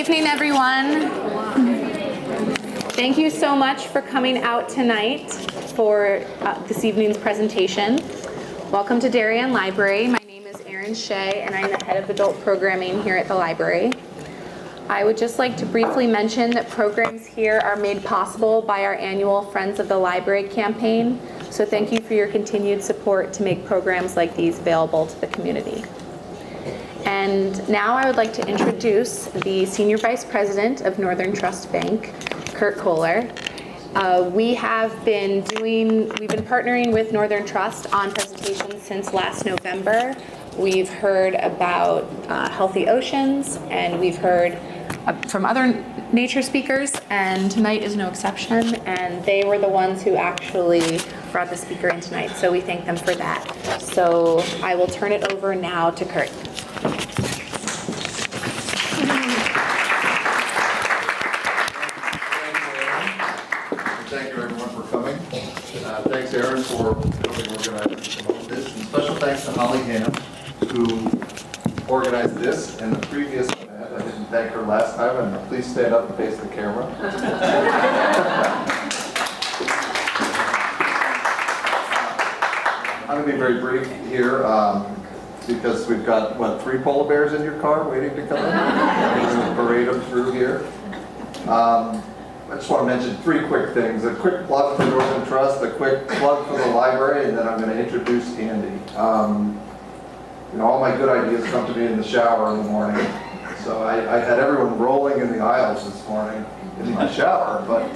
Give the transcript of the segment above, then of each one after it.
evening, everyone. Thank you so much for coming out tonight for this evening's presentation. Welcome to Darien Library. My name is Erin Shea, and I'm the head of adult programming here at the library. I would just like to briefly mention that programs here are made possible by our annual Friends of the Library campaign. So thank you for your continued support to make programs like these available to the community. And now I would like to introduce the Senior Vice President of Northern Trust Bank, Kurt Kohler. We've been partnering with Northern Trust on presentations since last November. We've heard about healthy oceans, and we've heard from other nature speakers, and tonight is no exception, and they were the ones who actually brought the speaker in tonight, so we thank them for that. So I will turn it over now to Kurt. Thank you everyone for coming. Thanks Aaron for helping organize this, and special thanks to Holly Ham who organized this and the previous event. I didn't thank her last time, and please stand up and face the camera. I'm going to be very brief here because we've got, 3 polar bears in your car waiting to come in? We're going to parade them through here. I just want to mention 3 quick things. A quick plug for Northern Trust, a quick plug for the library, and then I'm going to introduce Andy. All my good ideas come to me in the shower in the morning. So I had everyone rolling in the aisles this morning in my shower, but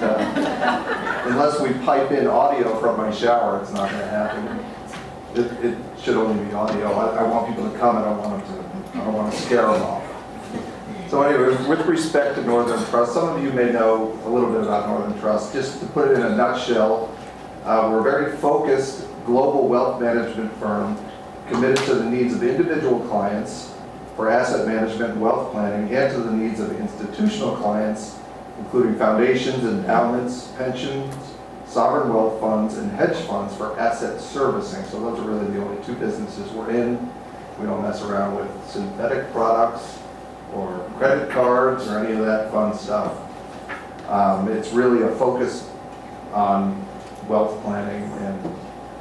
unless we pipe in audio from my shower, it's not going to happen. It should only be audio. I want people to come, and I don't want to scare them off. So anyway, with respect to Northern Trust, some of you may know a little bit about Northern Trust. Just to put it in a nutshell, we're a very focused global wealth management firm committed to the needs of individual clients for asset management and wealth planning, and to the needs of institutional clients, including foundations, endowments, pensions, sovereign wealth funds, and hedge funds for asset servicing. So those are really the only 2 businesses we're in. We don't mess around with synthetic products or credit cards or any of that fun stuff. It's really a focus on wealth planning and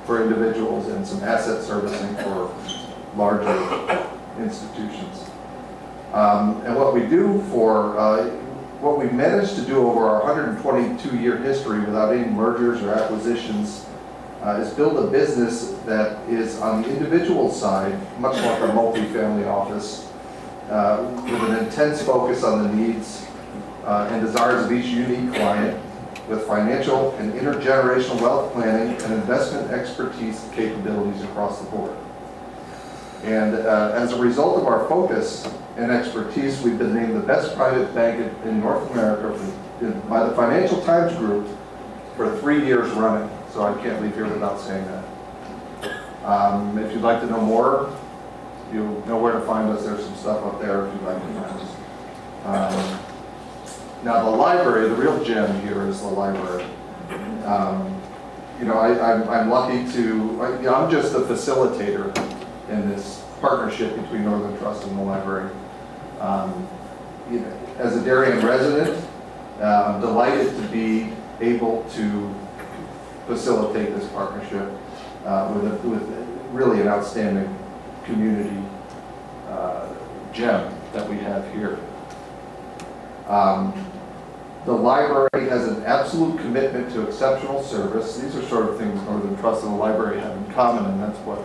for individuals, and some asset servicing for larger institutions. And what we do what we've managed to do over our 122-year history without any mergers or acquisitions is build a business that is on the individual side, much like a multifamily office, with an intense focus on the needs and desires of each unique client, with financial and intergenerational wealth planning and investment expertise capabilities across the board. And as a result of our focus and expertise, we've been named the best private bank in North America by the Financial Times Group for 3 years running. So I can't leave here without saying that. If you'd like to know more, you'll know where to find us. There's some stuff up there if you'd like to find us. Now the library, the real gem here is the library. I'm lucky I'm just a facilitator in this partnership between Northern Trust and the library. As a Darien resident, I'm delighted to be able to facilitate this partnership with really an outstanding community gem that we have here. The library has an absolute commitment to exceptional service. These are sort of things Northern Trust and the library have in common, and that's what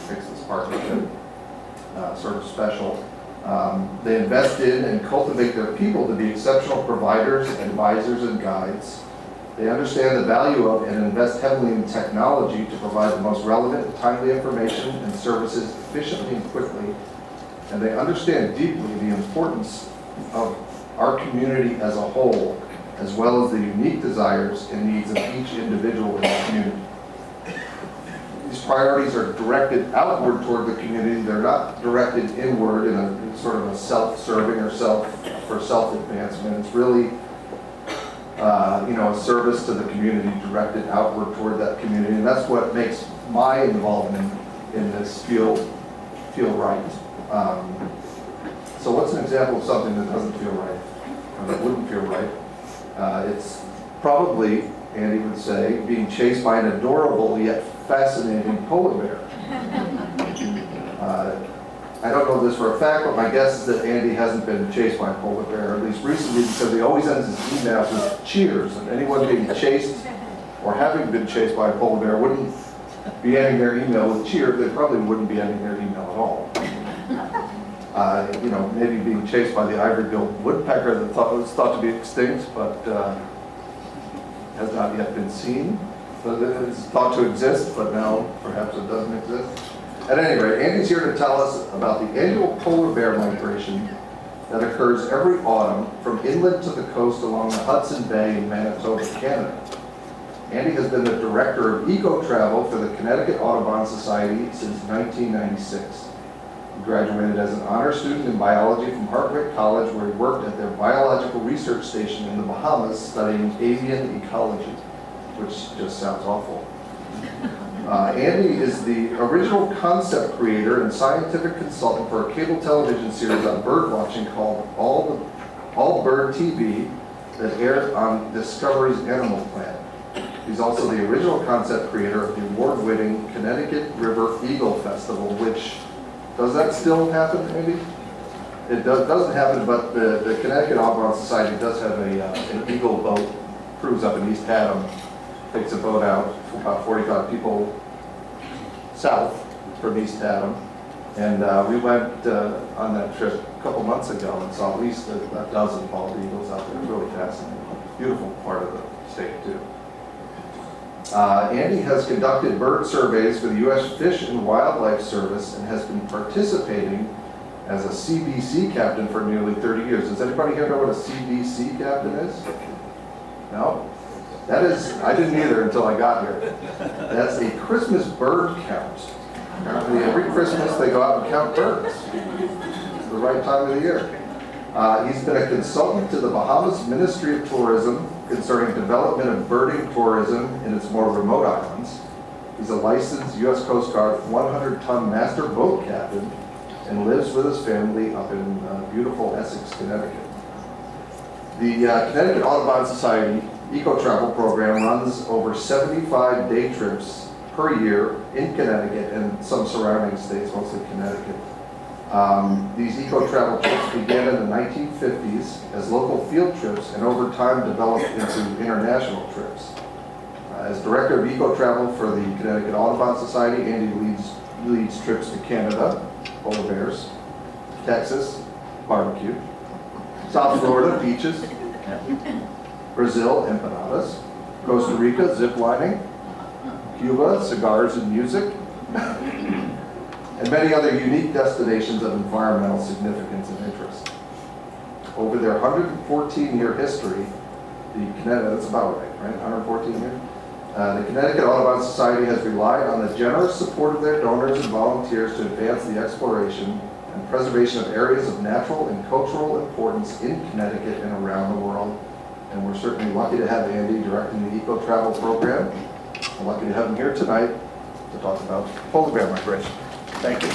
makes this partnership sort of special. They invest in and cultivate their people to be exceptional providers, advisors, and guides. They understand the value of and invest heavily in technology to provide the most relevant and timely information and services efficiently and quickly. And they understand deeply the importance of our community as a whole, as well as the unique desires and needs of each individual in the community. These priorities are directed outward toward the community. They're not directed inward in a sort of a self-serving or self-advancement. It's really a service to the community directed outward toward that community, and that's what makes my involvement in this feel right. So what's an example of something that doesn't feel right? and it wouldn't feel right. It's probably, Andy would say, being chased by an adorable yet fascinating polar bear. I don't know this for a fact, but my guess is that Andy hasn't been chased by a polar bear, at least recently, because he always ends his emails with cheers, and anyone being chased or having been chased by a polar bear wouldn't be ending their email with cheers. They probably wouldn't be ending their email at all. Maybe being chased by the ivory-billed woodpecker that was thought to be extinct, but has not yet been seen. So it's thought to exist, but now perhaps it doesn't exist. At any rate, Andy's here to tell us about the annual polar bear migration that occurs every autumn from inland to the coast along the Hudson Bay in Manitoba, Canada. Andy has been the director of eco-travel for the Connecticut Audubon Society since 1996. He graduated as an honor student in biology from Hartwick College, where he worked at their biological research station in the Bahamas studying avian ecology, which just sounds awful. Andy is the original concept creator and scientific consultant for a cable television series on bird watching called All Bird TV that aired on Discovery's Animal Planet. He's also the original concept creator of the award-winning Connecticut River Eagle Festival, which, does that still happen, Andy? It doesn't happen, but the Connecticut Audubon Society does have an eagle boat cruise up in East Haddam. Takes a boat out, about 45 people south from East Haddam. And we went on that trip a couple months ago and saw at least a dozen bald eagles out there. It's really fascinating. Beautiful part of the state, too. Andy has conducted bird surveys for the U.S. Fish and Wildlife Service and has been participating as a CBC captain for nearly 30 years. Does anybody here know what a CBC captain is? No? That is, I didn't either until I got here. That's a Christmas bird count. Apparently every Christmas they go out and count birds. It's the right time of the year. He's been a consultant to the Bahamas Ministry of Tourism concerning development of birding tourism in its more remote islands. He's a licensed U.S. Coast Guard 100-ton master boat captain and lives with his family up in beautiful Essex, Connecticut. The Connecticut Audubon Society Eco-Travel program runs over 75 day trips per year in Connecticut and some surrounding states, mostly Connecticut. These eco-travel trips began in the 1950s as local field trips and over time developed into international trips. As director of eco-travel for the Connecticut Audubon Society, Andy leads trips to Canada, polar bears, Texas, barbecue, South Florida, beaches, Brazil, empanadas, Costa Rica, zip lining, Cuba, cigars and music, and many other unique destinations of environmental significance and interest. Over their 114-year history, that's about right? 114 years? The Connecticut Audubon Society has relied on the generous support of their donors and volunteers to advance the exploration and preservation of areas of natural and cultural importance in Connecticut and around the world. And we're certainly lucky to have Andy directing the eco-travel program. We're lucky to have him here tonight to talk about polar bear migration. Thank you.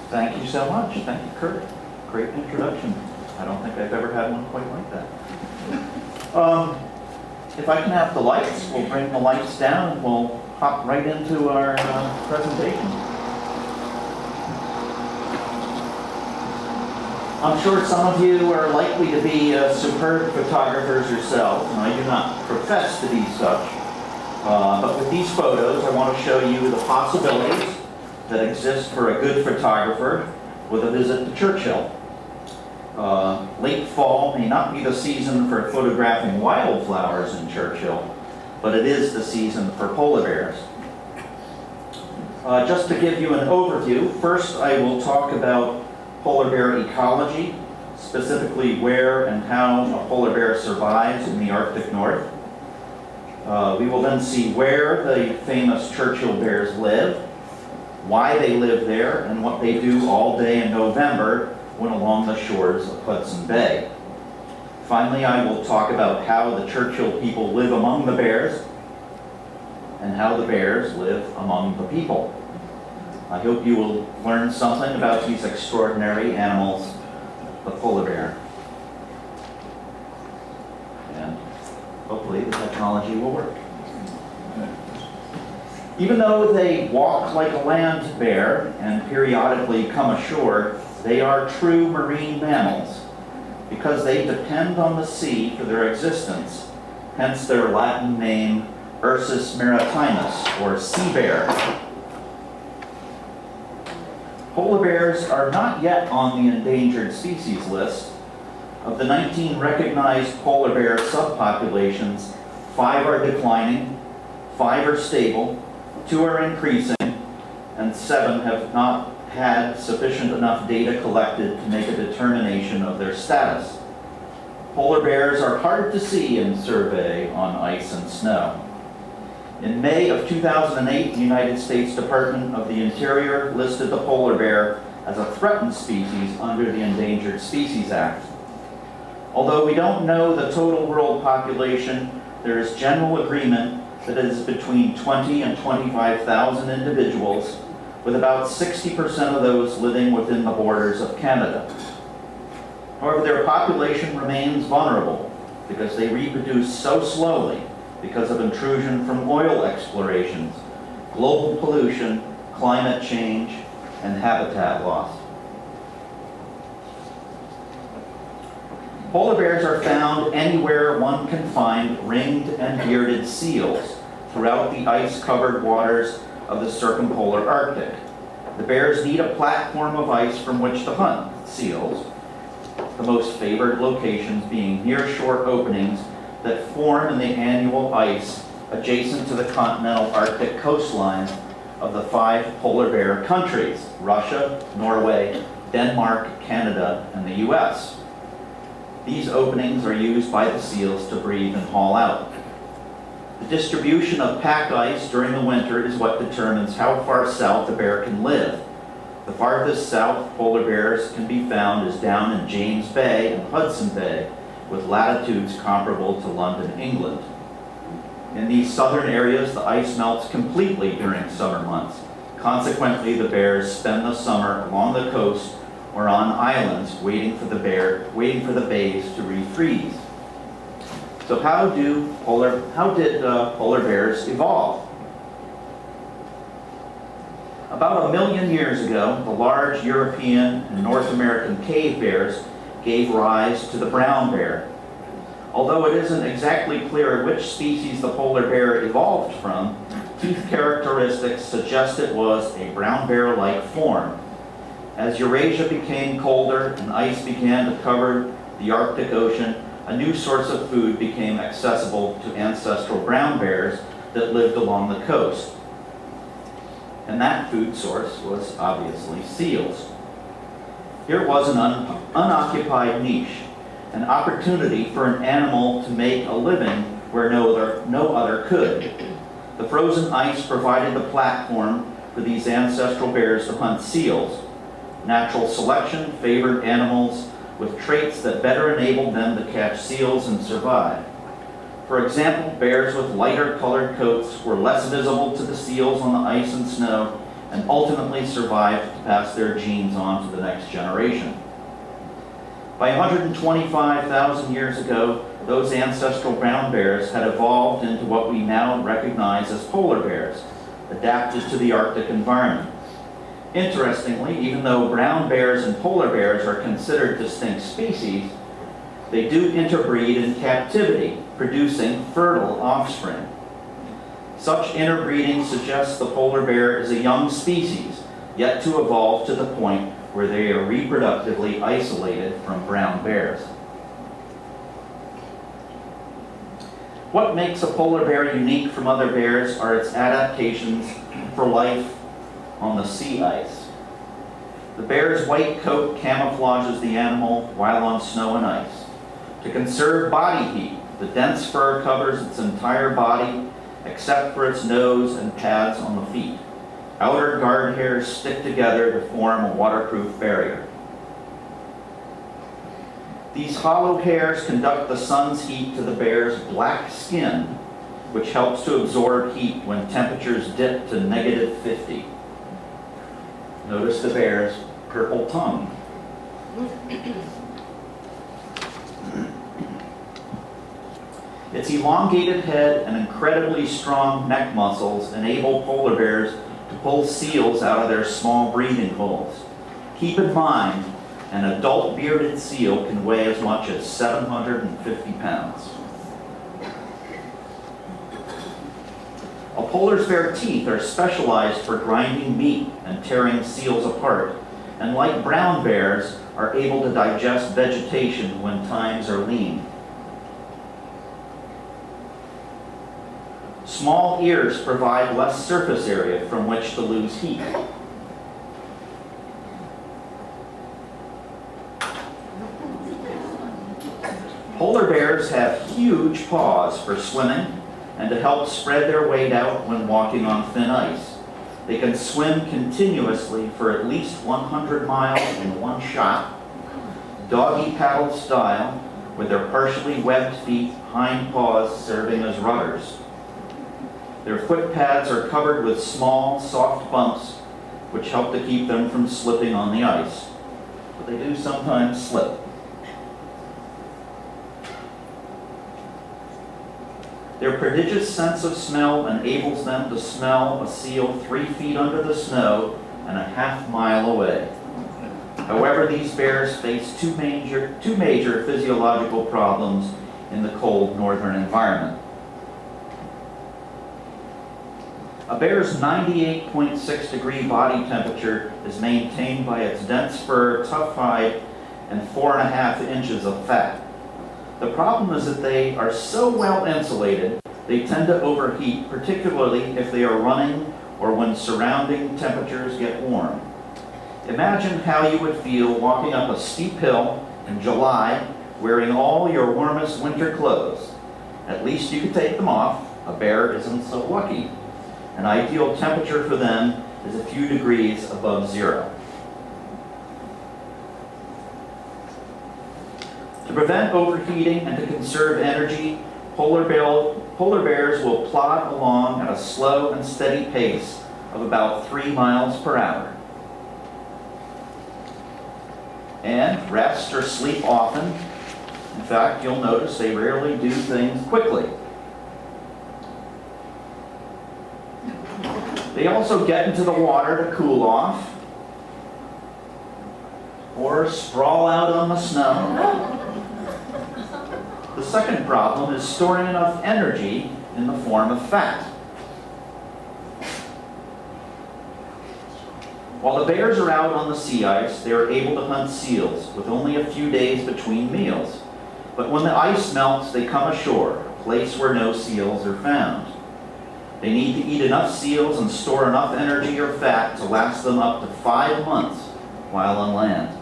Thank you so much. Thank you, Kurt. Great introduction. I don't think I've ever had one quite like that. If I can have the lights, we'll bring the lights down and we'll hop right into our presentation. I'm sure some of you are likely to be superb photographers yourselves, and I do not profess to be such. But with these photos, I want to show you the possibilities that exist for a good photographer with a visit to Churchill. Late fall may not be the season for photographing wildflowers in Churchill, but it is the season for polar bears. Just to give you an overview, first I will talk about polar bear ecology, specifically where and how a polar bear survives in the Arctic North. We will then see where the famous Churchill Bears live, why they live there, and what they do all day in November when along the shores of Hudson Bay. Finally, I will talk about how the Churchill people live among the bears and how the bears live among the people. I hope you will learn something about these extraordinary animals, the polar bear. And hopefully the technology will work. Even though they walk like a land bear and periodically come ashore, they are true marine mammals because they depend on the sea for their existence, hence their Latin name Ursus maritimus, or sea bear. Polar bears are not yet on the endangered species list. Of the 19 recognized polar bear subpopulations, 5 are declining, 5 are stable, 2 are increasing, and 7 have not had sufficient enough data collected to make a determination of their status. Polar bears are hard to see in survey on ice and snow. In May of 2008, the United States Department of the Interior listed the polar bear as a threatened species under the Endangered Species Act. Although we don't know the total world population, there is general agreement that it is between 20 and 25,000 individuals, with about 60% of those living within the borders of Canada. However, their population remains vulnerable because they reproduce so slowly because of intrusion from oil explorations, global pollution, climate change, and habitat loss. Polar bears are found anywhere one can find ringed and bearded seals throughout the ice-covered waters of the circumpolar Arctic. The bears need a platform of ice from which to hunt seals, the most favored locations being near-shore openings that form in the annual ice adjacent to the continental Arctic coastline of the 5 polar bear countries: Russia, Norway, Denmark, Canada, and the US. These openings are used by the seals to breathe and haul out. The distribution of pack ice during the winter is what determines how far south a bear can live. The farthest south polar bears can be found is down in James Bay and Hudson Bay, with latitudes comparable to London, England. In these southern areas, the ice melts completely during summer months. Consequently, the bears spend the summer along the coast or on islands waiting for the bays to refreeze. So how did polar bears evolve? About 1 million years ago, the large European and North American cave bears gave rise to the brown bear. Although it isn't exactly clear which species the polar bear evolved from, tooth characteristics suggest it was a brown bear-like form. As Eurasia became colder and ice began to cover the Arctic Ocean, a new source of food became accessible to ancestral brown bears that lived along the coast. And that food source was obviously seals. Here was an unoccupied niche, an opportunity for an animal to make a living where no other could. The frozen ice provided the platform for these ancestral bears to hunt seals. Natural selection favored animals with traits that better enabled them to catch seals and survive. For example, bears with lighter colored coats were less visible to the seals on the ice and snow, and ultimately survived to pass their genes on to the next generation. By 125,000 years ago, those ancestral brown bears had evolved into what we now recognize as polar bears, adapted to the Arctic environment. Interestingly, even though brown bears and polar bears are considered distinct species, they do interbreed in captivity, producing fertile offspring. Such interbreeding suggests the polar bear is a young species, yet to evolve to the point where they are reproductively isolated from brown bears. What makes a polar bear unique from other bears are its adaptations for life on the sea ice. The bear's white coat camouflages the animal while on snow and ice. To conserve body heat, the dense fur covers its entire body except for its nose and pads on the feet. Outer guard hairs stick together to form a waterproof barrier. These hollow hairs conduct the sun's heat to the bear's black skin, which helps to absorb heat when temperatures dip to -50. Notice the bear's purple tongue. Its elongated head and incredibly strong neck muscles enable polar bears to pull seals out of their small breathing holes. Keep in mind, an adult bearded seal can weigh as much as 750 pounds. A polar bear's teeth are specialized for grinding meat and tearing seals apart, and like brown bears, are able to digest vegetation when times are lean. Small ears provide less surface area from which to lose heat. Polar bears have huge paws for swimming and to help spread their weight out when walking on thin ice. They can swim continuously for at least 100 miles in one shot, doggy paddle style, with their partially webbed feet, hind paws serving as rudders. Their foot pads are covered with small, soft bumps, which help to keep them from slipping on the ice. But they do sometimes slip. Their prodigious sense of smell enables them to smell a seal 3 feet under the snow and a half-mile away. However, these bears face two major physiological problems in the cold northern environment. A bear's 98.6 degree body temperature is maintained by its dense fur, tough hide, and 4.5 inches of fat. The problem is that they are so well insulated, they tend to overheat, particularly if they are running or when surrounding temperatures get warm. Imagine how you would feel walking up a steep hill in July wearing all your warmest winter clothes. At least you could take them off. A bear isn't so lucky. An ideal temperature for them is a few degrees above zero. To prevent overheating and to conserve energy, polar bears will plod along at a slow and steady pace of about 3 miles per hour. And rest or sleep often. In fact, you'll notice they rarely do things quickly. They also get into the water to cool off or sprawl out on the snow. The second problem is storing enough energy in the form of fat. While the bears are out on the sea ice, they are able to hunt seals with only a few days between meals. But when the ice melts, they come ashore, a place where no seals are found. They need to eat enough seals and store enough energy or fat to last them up to 5 months while on land.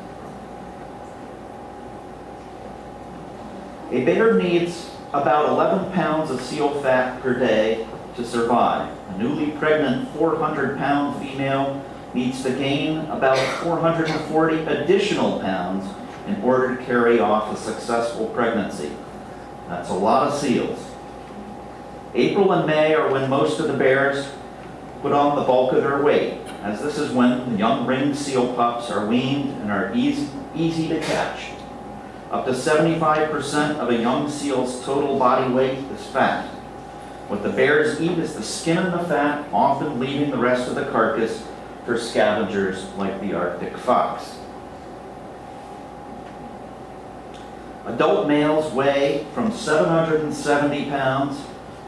A bear needs about 11 pounds of seal fat per day to survive. A newly pregnant 400-pound female needs to gain about 440 additional pounds in order to carry off a successful pregnancy. That's a lot of seals. April and May are when most of the bears put on the bulk of their weight, as this is when the young ringed seal pups are weaned and are easy to catch. Up to 75% of a young seal's total body weight is fat. What the bears eat is the skin and the fat, often leaving the rest of the carcass for scavengers like the Arctic fox. Adult males weigh from 770 pounds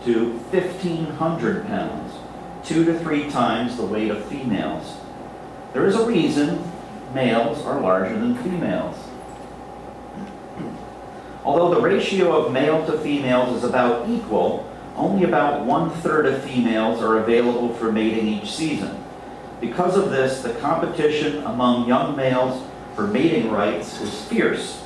to 1,500 pounds, 2 to 3 times the weight of females. There is a reason males are larger than females. Although the ratio of male to females is about equal, only about 1/3 of females are available for mating each season. Because of this, the competition among young males for mating rights is fierce.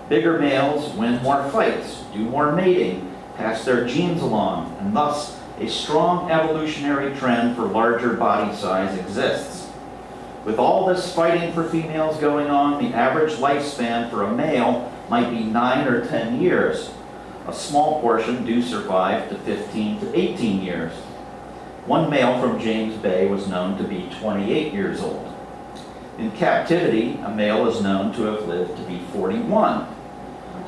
Bigger males win more fights, do more mating, pass their genes along, and thus a strong evolutionary trend for larger body size exists. With all this fighting for females going on, the average lifespan for a male might be 9 or 10 years. A small portion do survive to 15 to 18 years. One male from James Bay was known to be 28 years old. In captivity, a male is known to have lived to be 41.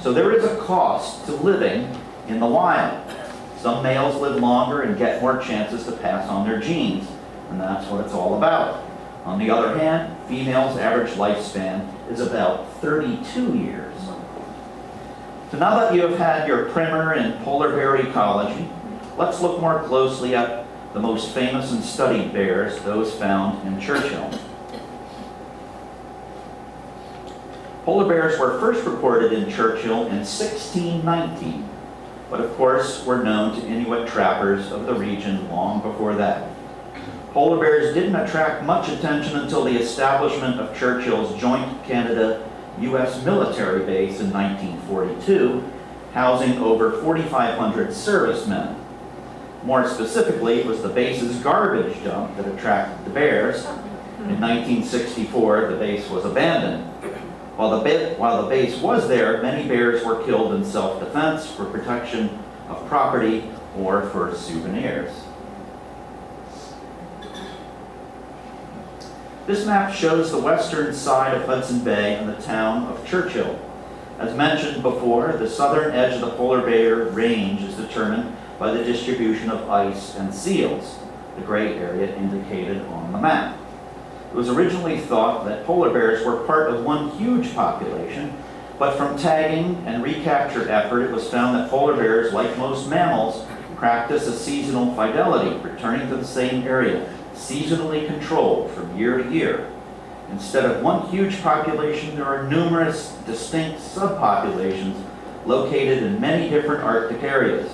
So there is a cost to living in the wild. Some males live longer and get more chances to pass on their genes, and that's what it's all about. On the other hand, females' average lifespan is about 32 years. So now that you have had your primer in polar bear ecology, let's look more closely at the most famous and studied bears, those found in Churchill. Polar bears were first recorded in Churchill in 1619, but of course were known to Inuit trappers of the region long before that. Polar bears didn't attract much attention until the establishment of Churchill's joint Canada-US military base in 1942, housing over 4,500 servicemen. More specifically, it was the base's garbage dump that attracted the bears. In 1964, the base was abandoned. While the base was there, many bears were killed in self-defense, for protection of property, or for souvenirs. This map shows the western side of Hudson Bay and the town of Churchill. As mentioned before, the southern edge of the polar bear range is determined by the distribution of ice and seals, the gray area indicated on the map. It was originally thought that polar bears were part of one huge population, but from tagging and recapture effort, it was found that polar bears, like most mammals, practice a seasonal fidelity, returning to the same area, seasonally controlled from year to year. Instead of one huge population, there are numerous distinct subpopulations located in many different Arctic areas.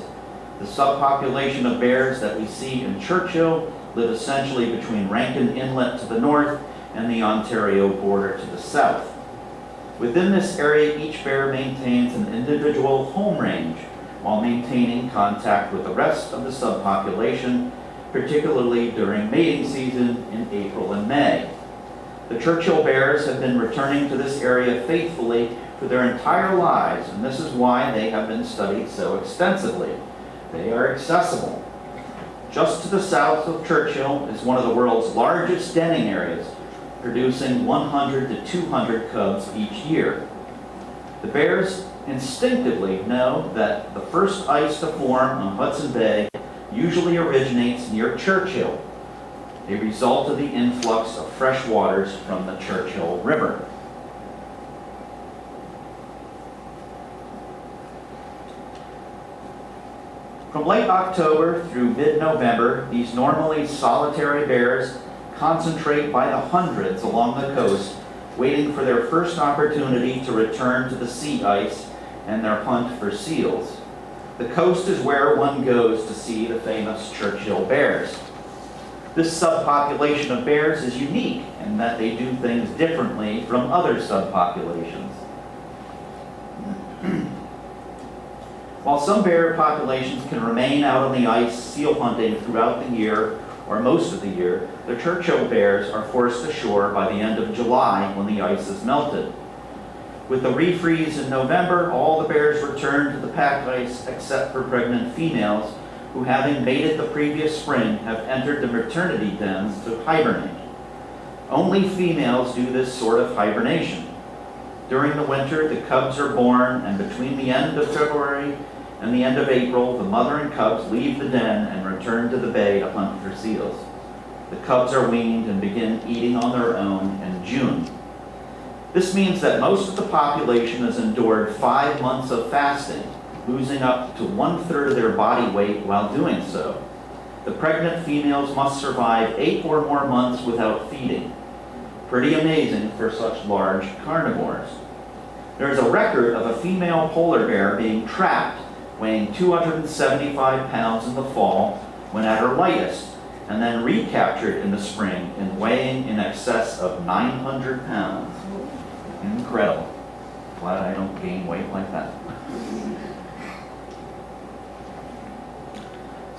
The subpopulation of bears that we see in Churchill live essentially between Rankin Inlet to the north and the Ontario border to the south. Within this area, each bear maintains an individual home range while maintaining contact with the rest of the subpopulation, particularly during mating season in April and May. The Churchill Bears have been returning to this area faithfully for their entire lives, and this is why they have been studied so extensively. They are accessible. Just to the south of Churchill is one of the world's largest denning areas, producing 100 to 200 cubs each year. The bears instinctively know that the first ice to form on Hudson Bay usually originates near Churchill, a result of the influx of fresh waters from the Churchill River. From late October through mid-November, these normally solitary bears concentrate by the hundreds along the coast, waiting for their first opportunity to return to the sea ice and their hunt for seals. The coast is where one goes to see the famous Churchill Bears. This subpopulation of bears is unique in that they do things differently from other subpopulations. While some bear populations can remain out on the ice seal hunting throughout the year, or most of the year, the Churchill Bears are forced ashore by the end of July when the ice is melted. With the refreeze in November, all the bears return to the pack ice except for pregnant females who, having mated the previous spring, have entered the maternity dens to hibernate. Only females do this sort of hibernation. During the winter, the cubs are born, and between the end of February and the end of April, the mother and cubs leave the den and return to the bay to hunt for seals. The cubs are weaned and begin eating on their own in June. This means that most of the population has endured 5 months of fasting, losing up to 1/3 of their body weight while doing so. The pregnant females must survive 8 or more months without feeding. Pretty amazing for such large carnivores. There is a record of a female polar bear being trapped, weighing 275 pounds in the fall when at her lightest, and then recaptured in the spring and weighing in excess of 900 pounds. Incredible. Glad I don't gain weight like that.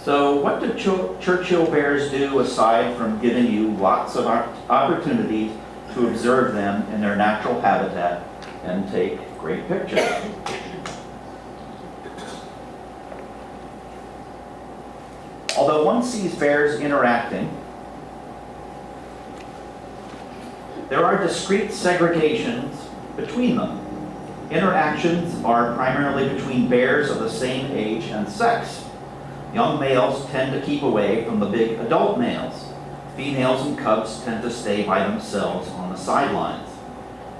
So what do Churchill Bears do aside from giving you lots of opportunities to observe them in their natural habitat and take great pictures? Although one sees bears interacting, There are discrete segregations between them. Interactions are primarily between bears of the same age and sex. Young males tend to keep away from the big adult males. Females and cubs tend to stay by themselves on the sidelines.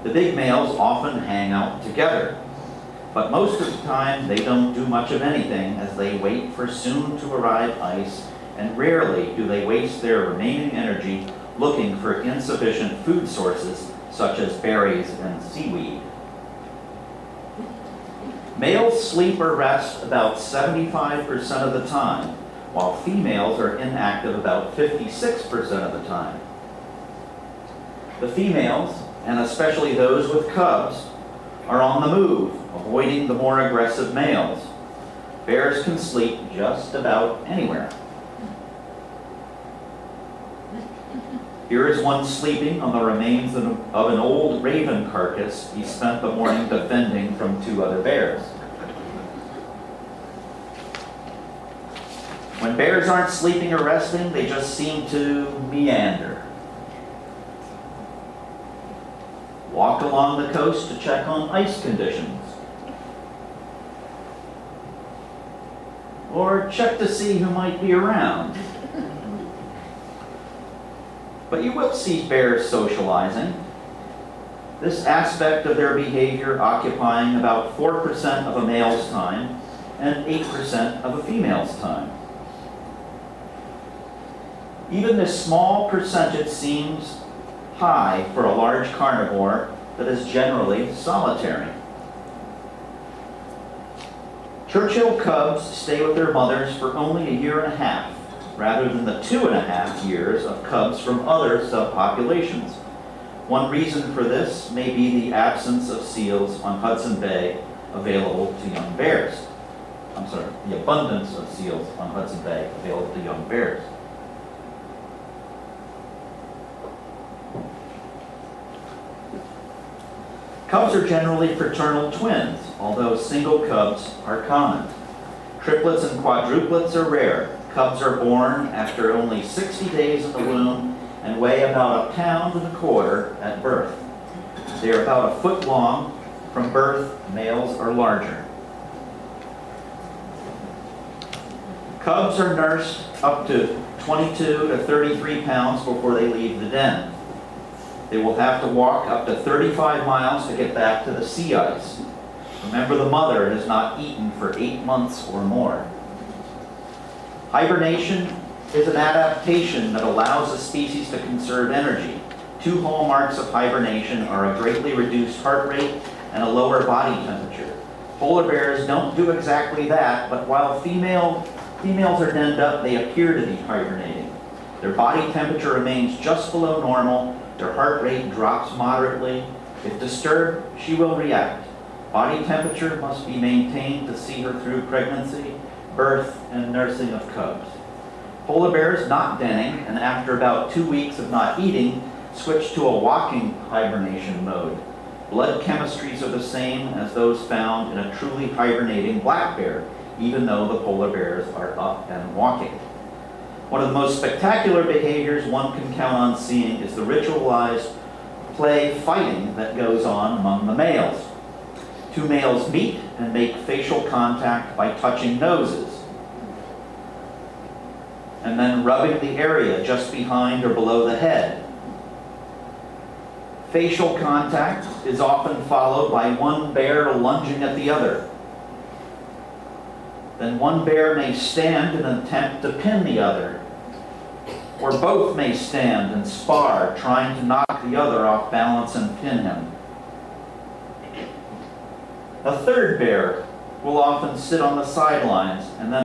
The big males often hang out together, but most of the time they don't do much of anything as they wait for soon-to-arrive ice, and rarely do they waste their remaining energy looking for insufficient food sources such as berries and seaweed. Males sleep or rest about 75% of the time, while females are inactive about 56% of the time. The females, and especially those with cubs, are on the move, avoiding the more aggressive males. Bears can sleep just about anywhere. Here is one sleeping on the remains of an old raven carcass he spent the morning defending from two other bears. When bears aren't sleeping or resting, they just seem to meander. Walk along the coast to check on ice conditions. Or check to see who might be around. But you will see bears socializing. This aspect of their behavior occupying about 4% of a male's time and 8% of a female's time. Even this small percentage seems high for a large carnivore that is generally solitary. Churchill Cubs stay with their mothers for only a year and a half, rather than the 2.5 years of cubs from other subpopulations. One reason for this may be the absence of seals on Hudson Bay available to young bears. The abundance of seals on Hudson Bay available to young bears. Cubs are generally fraternal twins, although single cubs are common. Triplets and quadruplets are rare. Cubs are born after only 60 days in the womb and weigh about 1.25 pounds at birth. They are about 1 foot long. From birth, males are larger. Cubs are nursed up to 22 to 33 pounds before they leave the den. They will have to walk up to 35 miles to get back to the sea ice. Remember, the mother has not eaten for 8 months or more. Hibernation is an adaptation that allows the species to conserve energy. 2 hallmarks of hibernation are a greatly reduced heart rate and a lower body temperature. Polar bears don't do exactly that, but while females are denned up, they appear to be hibernating. Their body temperature remains just below normal. Their heart rate drops moderately. If disturbed, she will react. Body temperature must be maintained to see her through pregnancy, birth, and nursing of cubs. Polar bears not denning, and after about 2 weeks of not eating, switch to a walking hibernation mode. Blood chemistries are the same as those found in a truly hibernating black bear, even though the polar bears are up and walking. One of the most spectacular behaviors one can count on seeing is the ritualized play fighting that goes on among the males. 2 males meet and make facial contact by touching noses, and then rubbing the area just behind or below the head. Facial contact is often followed by one bear lunging at the other. Then one bear may stand in an attempt to pin the other, or both may stand and spar, trying to knock the other off balance and pin him. A third bear will often sit on the sidelines and then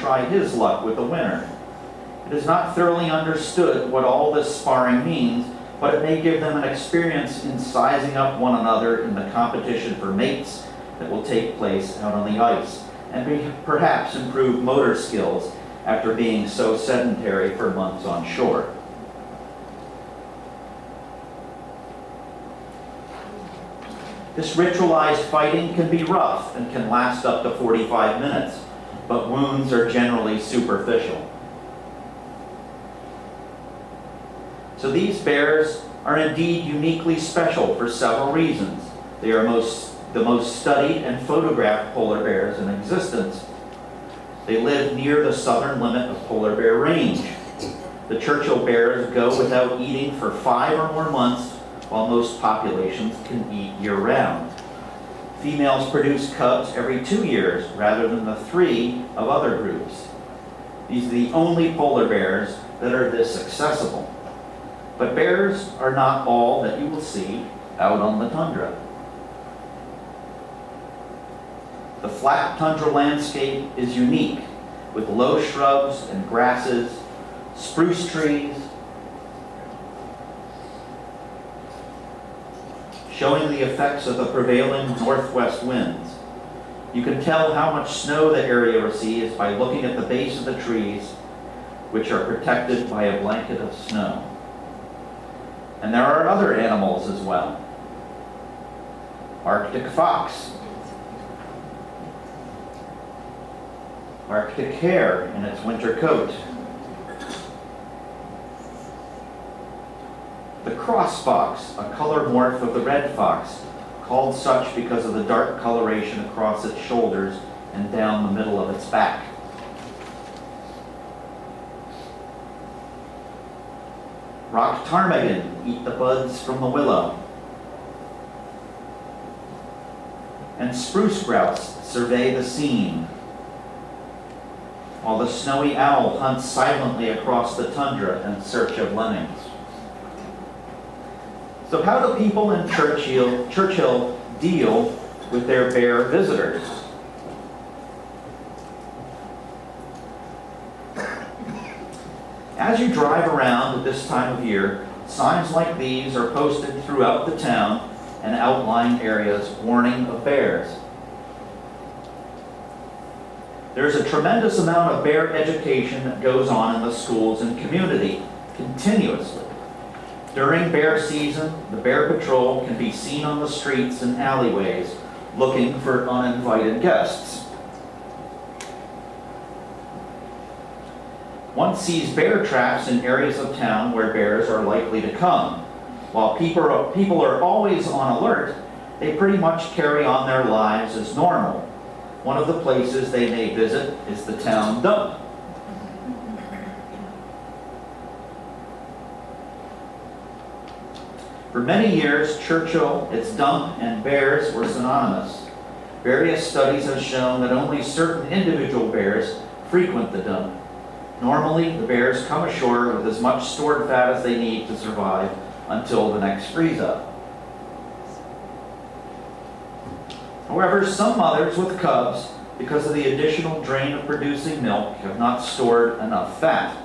try his luck with the winner. It is not thoroughly understood what all this sparring means, but it may give them an experience in sizing up one another in the competition for mates that will take place out on the ice, and perhaps improve motor skills after being so sedentary for months on shore. This ritualized fighting can be rough and can last up to 45 minutes, but wounds are generally superficial. So these bears are indeed uniquely special for several reasons. They are the most studied and photographed polar bears in existence. They live near the southern limit of polar bear range. The Churchill Bears go without eating for 5 or more months, while most populations can eat year-round. Females produce cubs every 2 years rather than the 3 of other groups. These are the only polar bears that are this accessible. But bears are not all that you will see out on the tundra. The flat tundra landscape is unique, with low shrubs and grasses, spruce trees, showing the effects of the prevailing northwest winds. You can tell how much snow the area receives by looking at the base of the trees, which are protected by a blanket of snow. And there are other animals as well. Arctic fox, Arctic hare in its winter coat, the cross fox, a color morph of the red fox, called such because of the dark coloration across its shoulders and down the middle of its back. Rock ptarmigan eat the buds from the willow. And spruce grouse survey the scene, while the snowy owl hunts silently across the tundra in search of lemmings. So how do people in Churchill deal with their bear visitors? As you drive around at this time of year, signs like these are posted throughout the town and outlying areas warning of bears. There's a tremendous amount of bear education that goes on in the schools and community continuously. During bear season, the Bear Patrol can be seen on the streets and alleyways looking for uninvited guests. One sees bear traps in areas of town where bears are likely to come. While people are always on alert, they pretty much carry on their lives as normal. One of the places they may visit is the town dump. For many years, Churchill, its dump, and bears were synonymous. Various studies have shown that only certain individual bears frequent the dump. Normally, the bears come ashore with as much stored fat as they need to survive until the next freeze-up. However, some mothers with cubs, because of the additional drain of producing milk, have not stored enough fat.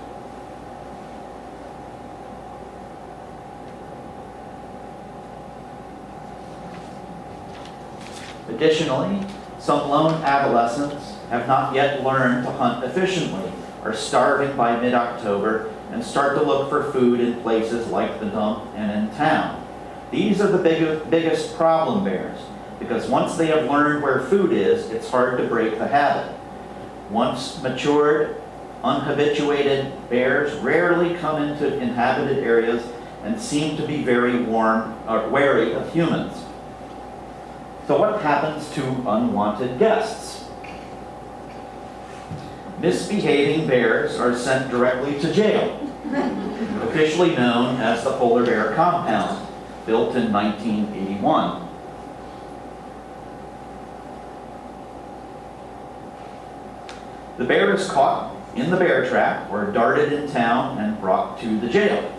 Additionally, some lone adolescents have not yet learned to hunt efficiently, are starving by mid-October, and start to look for food in places like the dump and in town. These are the biggest problem bears, because once they have learned where food is, it's hard to break the habit. Once matured, unhabituated bears rarely come into inhabited areas and seem to be very wary of humans. So what happens to unwanted guests? Misbehaving bears are sent directly to jail, officially known as the Polar Bear Compound, built in 1981. The bear is caught in the bear trap or darted in town and brought to the jail.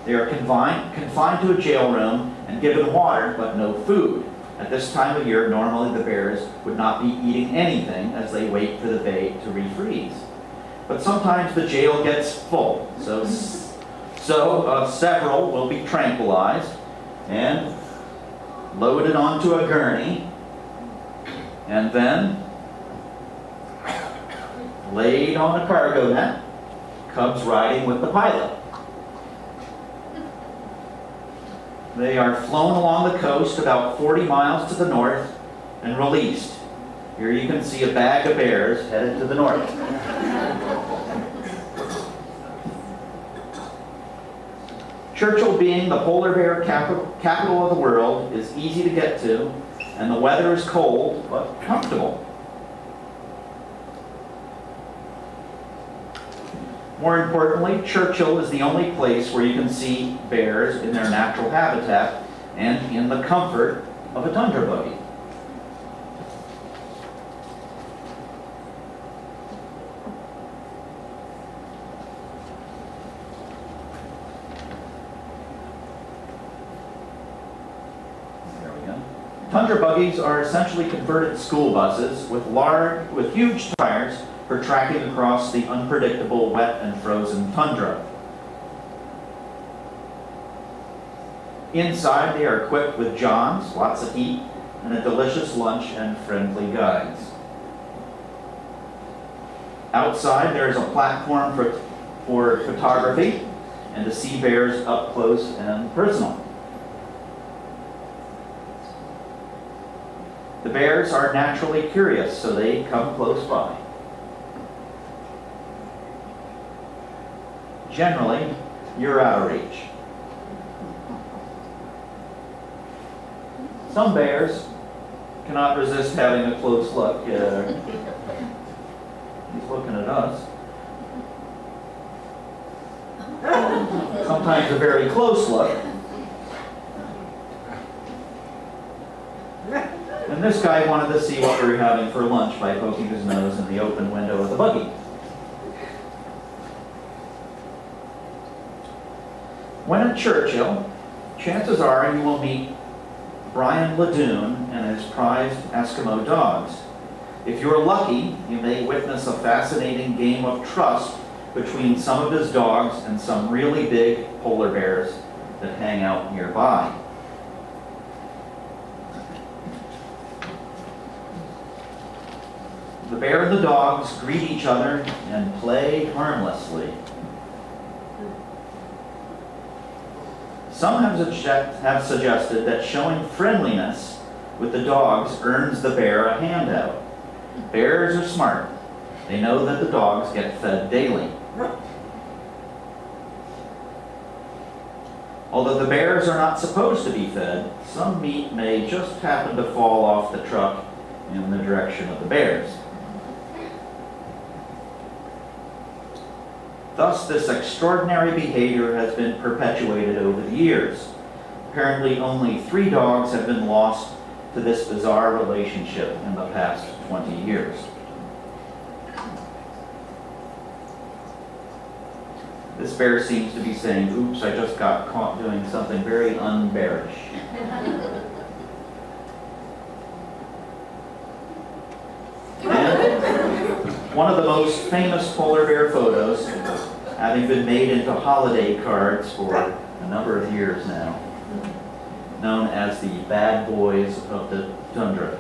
They are confined to a jail room and given water but no food. At this time of year, normally the bears would not be eating anything as they wait for the bay to refreeze. But sometimes the jail gets full, so several will be tranquilized and loaded onto a gurney and then laid on a cargo net, cubs riding with the pilot. They are flown along the coast about 40 miles to the north and released. Here you can see a bag of bears headed to the north. Churchill, being the polar bear capital of the world, is easy to get to, and the weather is cold but comfortable. More importantly, Churchill is the only place where you can see bears in their natural habitat and in the comfort of a tundra buggy. There we go. Tundra buggies are essentially converted school buses with huge tires for tracking across the unpredictable wet and frozen tundra. Inside, they are equipped with johns, lots of heat, and a delicious lunch and friendly guides. Outside, there is a platform for photography and to see bears up close and personal. The bears are naturally curious, so they come close by. Generally, you're out of reach. Some bears cannot resist having a close look. He's looking at us. Sometimes a very close look. And this guy wanted to see what we were having for lunch by poking his nose in the open window of the buggy. When at Churchill, chances are you will meet Brian Ladoon and his prized Eskimo dogs. If you're lucky, you may witness a fascinating game of trust between some of his dogs and some really big polar bears that hang out nearby. The bear and the dogs greet each other and play harmlessly. Some have suggested that showing friendliness with the dogs earns the bear a handout. Bears are smart. They know that the dogs get fed daily. Although the bears are not supposed to be fed, some meat may just happen to fall off the truck in the direction of the bears. Thus, this extraordinary behavior has been perpetuated over the years. Apparently, only 3 dogs have been lost to this bizarre relationship in the past 20 years. This bear seems to be saying, oops, I just got caught doing something very unbearish. And one of the most famous polar bear photos, having been made into holiday cards for a number of years now, known as the bad boys of the tundra.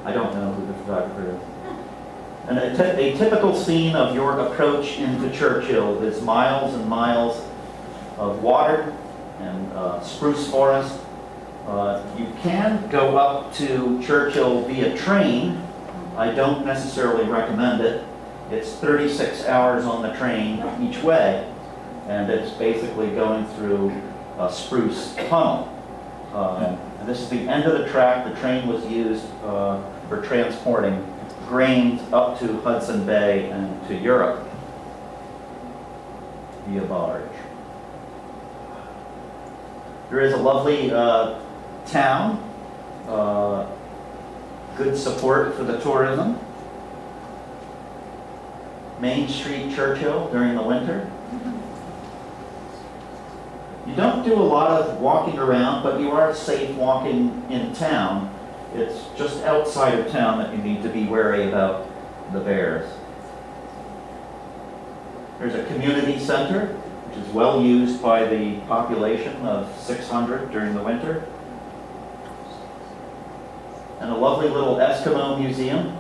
I don't know who the photographer is. And a typical scene of your approach into Churchill is miles and miles of water and spruce forest. You can go up to Churchill via train. I don't necessarily recommend it. It's 36 hours on the train each way, and it's basically going through a spruce tunnel. And this is the end of the track. The train was used for transporting grain up to Hudson Bay and to Europe via barge. There is a lovely town, good support for the tourism. Main Street, Churchill, during the winter. You don't do a lot of walking around, but you are safe walking in town. It's just outside of town that you need to be wary about the bears. There's a community center, which is well used by the population of 600 during the winter. And a lovely little Eskimo museum.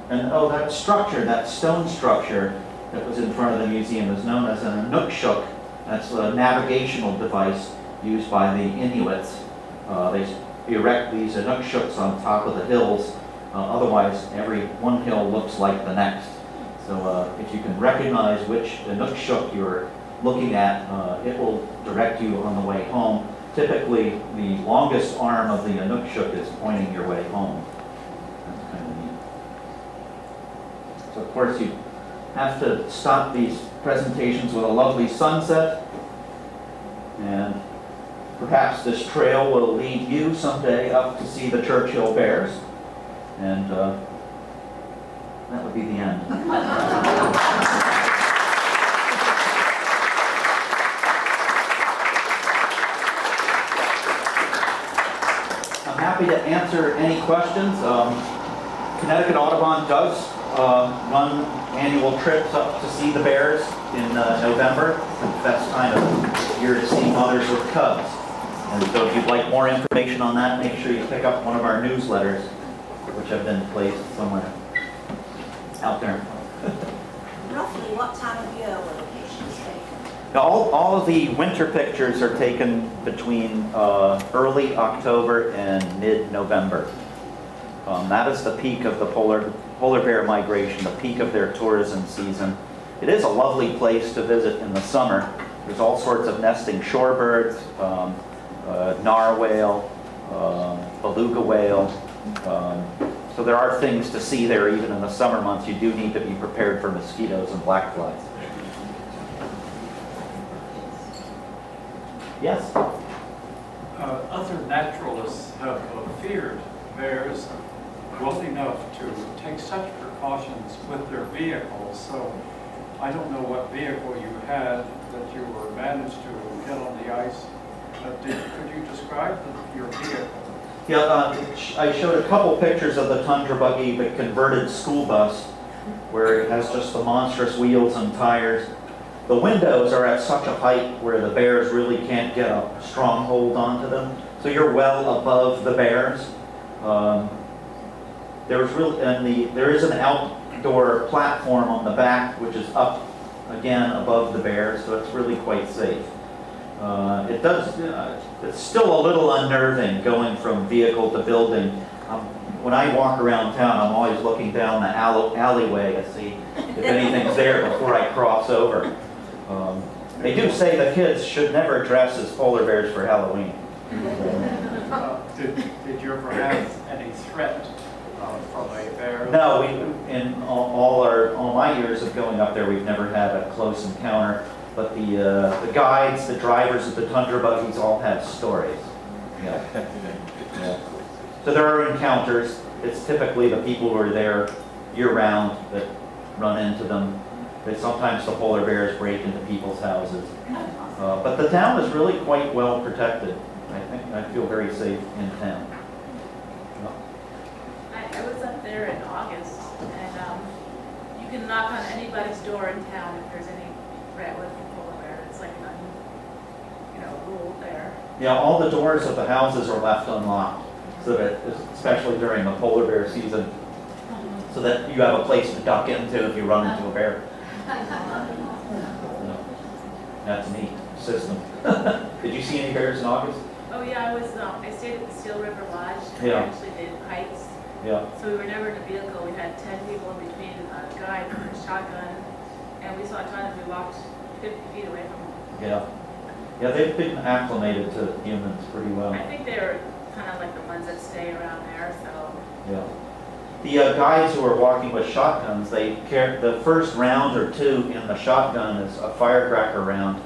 And oh, that structure, that stone structure that was in front of the museum is known as an Inukshuk. That's a navigational device used by the Inuits. They erect these Inukshuks on top of the hills Otherwise, every one hill looks like the next. So if you can recognize which Inukshuk you're looking at, it will direct you on the way home. Typically, the longest arm of the Inukshuk is pointing your way home. That's kind of neat. So of course you have to stop these presentations with a lovely sunset. And perhaps this trail will lead you someday up to see the Churchill Bears. And that would be the end. I'm happy to answer any questions. Connecticut Audubon does run annual trips up to see the bears in November. That's kind of year to see mothers with cubs. And so if you'd like more information on that, make sure you pick up one of our newsletters, which have been placed somewhere out there. Roughly what time of year were the pictures taken? All of the winter pictures are taken between early October and mid-November. That is the peak of the polar bear migration, the peak of their tourism season. It is a lovely place to visit in the summer. There's all sorts of nesting shorebirds, narwhal, beluga whale. So there are things to see there even in the summer months. You do need to be prepared for mosquitoes and black flies. Yes? Other naturalists have feared bears well enough to take such precautions with their vehicles. So I don't know what vehicle you had that you were managed to get on the ice. Could you describe your vehicle? Yeah, I showed a couple pictures of the tundra buggy, the converted school bus, where it has just the monstrous wheels and tires. The windows are at such a height where the bears really can't get a strong hold onto them. So you're well above the bears. There is an outdoor platform on the back, which is up again above the bears, so it's really quite safe. It's still a little unnerving going from vehicle to building. When I walk around town, I'm always looking down the alleyway to see if anything's there before I cross over. They do say the kids should never dress as polar bears for Halloween. Did you ever have any threat from a bear? No, in all my years of going up there, we've never had a close encounter. But the guides, the drivers of the tundra buggies all have stories. Yeah. Yeah. So there are encounters. It's typically the people who are there year-round that run into them. Sometimes the polar bears break into people's houses. But the town is really quite well protected. I feel very safe in town. I was up there in August, and you can knock on anybody's door in town if there's any threat with the polar bear. It's like an rule there. Yeah, all the doors of the houses are left unlocked, so that, especially during the polar bear season, so that you have a place to duck into if you run into a bear. That's a neat system. Did you see any bears in August? Oh yeah, I stayed at the Steel River Lodge. We Yeah. actually did hikes. Yeah. So we were never in a vehicle. We had 10 people in between a guide and a shotgun, and we saw tons. We walked 50 feet away from them. Yeah. Yeah, they've been acclimated to humans pretty well. I think they're kind of like the ones that stay around there. So Yeah. The guys who are walking with shotguns, the first round or two in the shotgun is a firecracker round,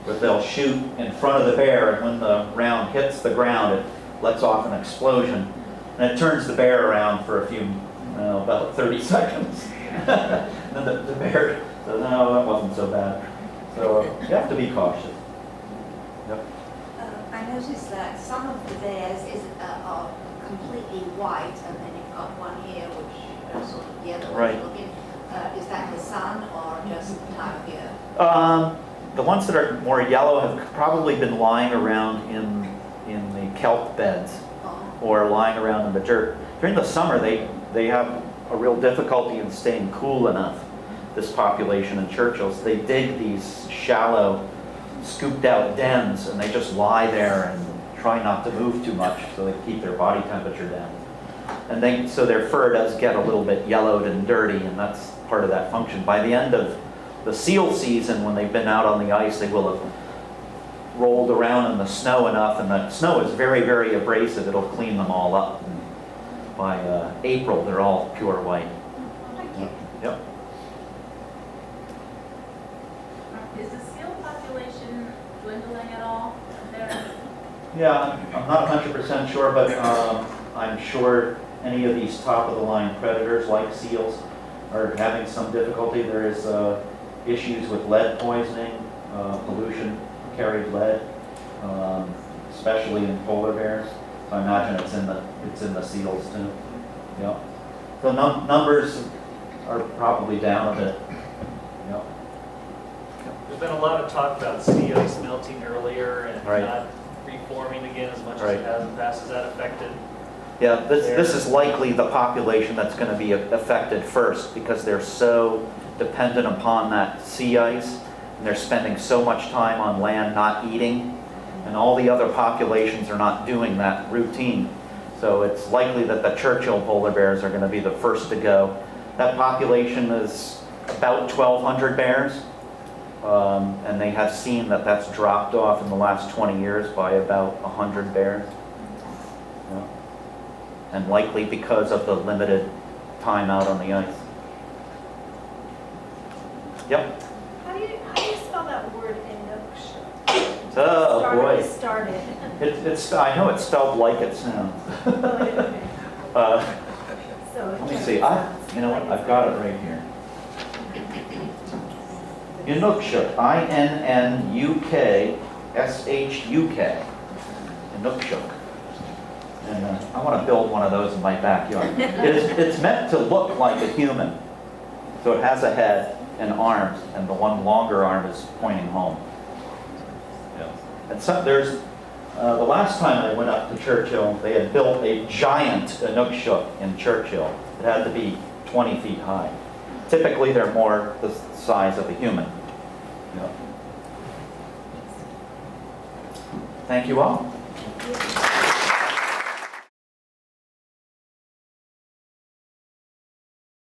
where they'll shoot in front of the bear, and when the round hits the ground, it lets off an explosion, and it turns the bear around for a few, about 30 seconds. And then the bear says, no, that wasn't so bad. So you have to be cautious. Yep. I noticed that some of the bears are completely white, and then you've got one here which is sort of yellow Right. looking. Is that the sun or just the time of year? The ones that are more yellow have probably been lying around in the kelp beds or lying around in the dirt. During the summer, they have a real difficulty in staying cool enough, this population in Churchill. So they dig these shallow, scooped out dens, and they just lie there and try not to move too much so they keep their body temperature down. And so their fur does get a little bit yellowed and dirty, and that's part of that function. By the end of the seal season, when they've been out on the ice, they will have rolled around in the snow enough, and the snow is very, very abrasive. It'll clean them all up. And by April, they're all pure white. Thank you. Yep. Is the seal population dwindling at all there? Yeah, I'm not 100% sure, but I'm sure any of these top-of-the-line predators like seals are having some difficulty. There is issues with lead poisoning, pollution, carried lead, especially in polar bears. So I imagine it's in the seals too. Yep. So numbers are probably down a bit. Yep. There's been a lot of talk about sea ice melting earlier and Right. not reforming again as much Right. as it has in the past. Has that affected? Yeah, this is likely the population that's going to be affected first, because they're so dependent upon that sea ice, and they're spending so much time on land not eating, and all the other populations are not doing that routine. So it's likely that the Churchill polar bears are going to be the first to go. That population is about 1,200 bears, and they have seen that that's dropped off in the last 20 years by about 100 bears. Yeah. And likely because of the limited time out on the ice. Yep. How do you spell that word Inukshuk? Oh, boy. Started. I know it's spelled like it sounds. So Let me see. You know what? I've got it right here. Inukshuk. I-N-N-U-K-S-H-U-K. Inukshuk. And I want to build one of those in my backyard. It's meant to look like a human. So it has a head and arms, and the one longer arm is pointing home. Yeah. And so there's, the last time I went up to Churchill, they had built a giant Inukshuk in Churchill. It had to be 20 feet high. Typically, they're more the size of a human. Yeah. Thank you all.